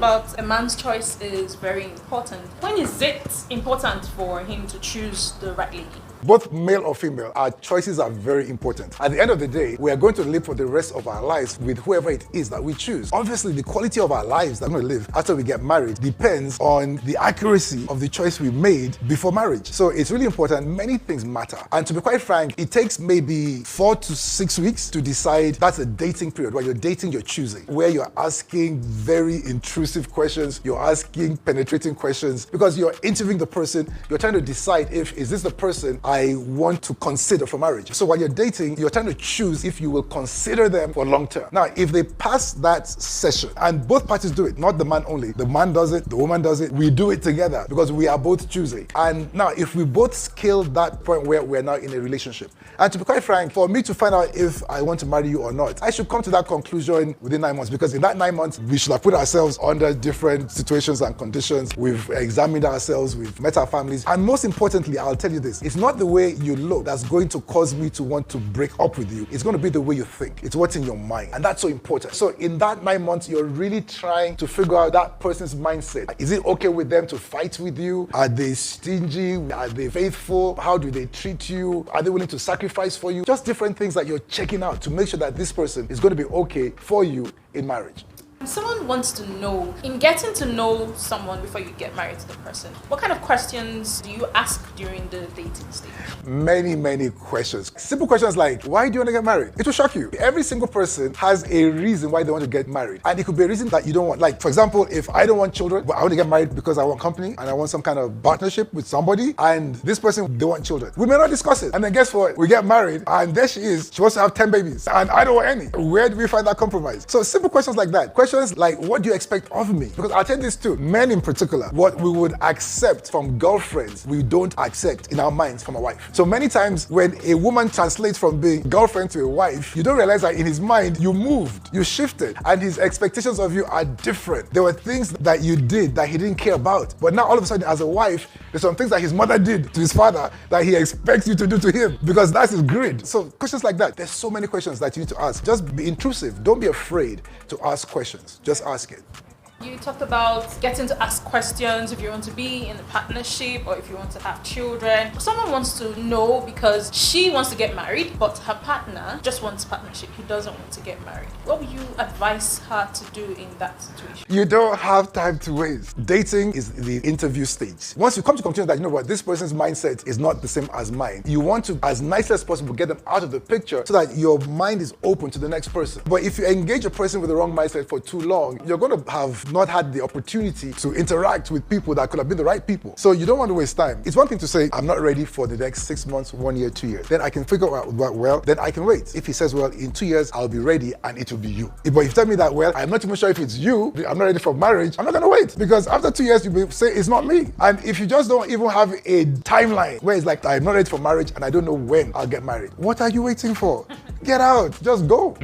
about a man's choice is very important. When is it important for him to choose the right lady? Both male or female, our choices are very important. At the end of the day, we are going to live for the rest of our lives with whoever it is that we choose. Obviously, the quality of our lives that we're going to live after we get married depends on the accuracy of the choice we made before marriage. So it's really important. Many things matter. And to be quite frank, it takes maybe 4 to 6 weeks to decide. That's a dating period where you're dating, you're choosing, where you're asking very intrusive questions, you're asking penetrating questions, because you're interviewing the person, you're trying to decide if, is this the person I want to consider for marriage. So while you're dating, you're trying to choose if you will consider them for long term. Now, if they pass that session, and both parties do it, not the man only, the man does it, the woman does it, we do it together because we are both choosing. And now, if we both scale that point where we're now in a relationship, and to be quite frank, for me to find out if I want to marry you or not, I should come to that conclusion within 9 months, because in that 9 months, we should have put ourselves under different situations and conditions. We've examined ourselves, we've met our families, and most importantly, I'll tell you this, it's not the way you look that's going to cause me to want to break up with you. It's going to be the way you think. It's what's in your mind. And that's so important. So in that 9 months, you're really trying to figure out that person's mindset. Is it okay with them to fight with you? Are they stingy? Are they faithful? How do they treat you? Are they willing to sacrifice for you? Just different things that you're checking out to make sure that this person is going to be okay for you in marriage. Someone wants to know, in getting to know someone before you get married to the person, what kind of questions do you ask during the dating stage? Many questions. Simple questions like, why do you want to get married? It will shock you. Every single person has a reason why they want to get married. And it could be a reason that you don't want. Like, for example, if I don't want children, but I want to get married because I want company and I want some kind of partnership with somebody, and this person, they want children. We may not discuss it. And then guess what? We get married and there she is. She wants to have 10 babies and I don't want any. Where do we find that compromise? So simple questions like that. Questions like, what do you expect of me? Because I'll tell you this too, men in particular, what we would accept from girlfriends, we don't accept in our minds from a wife. So many times when a woman translates from being girlfriend to a wife, you don't realize that in his mind, you moved, you shifted, and his expectations of you are different. There were things that you did that he didn't care about. But now all of a sudden, as a wife, there's some things that his mother did to his father that he expects you to do to him because that's his grid. So questions like that, there's so many questions that you need to ask. Just be intrusive. Don't be afraid to ask questions. Just ask it. You talked about getting to ask questions if you want to be in a partnership or if you want to have children. Someone wants to know because she wants to get married, but her partner just wants partnership. He doesn't want to get married. What would you advise her to do in that situation? You don't have time to waste. Dating is the interview stage. Once you come to conclusion that, you know what, this person's mindset is not the same as mine, you want to, as nicely as possible, get them out of the picture so that your mind is open to the next person. But if you engage a person with the wrong mindset for too long, you're going to have not had the opportunity to interact with people that could have been the right people. So you don't want to waste time. It's one thing to say, I'm not ready for the next 6 months, 1 year, 2 years. Then I can figure out, well, then I can wait. If he says, well, in 2 years, I'll be ready and it will be you. But if you tell me that, well, I'm not even sure if it's you, I'm not ready for marriage, I'm not going to wait, because after 2 years, you will say it's not me. And if you just don't even have a timeline where it's like, I'm not ready for marriage and I don't know when I'll get married, what are you waiting for? Get out, just go.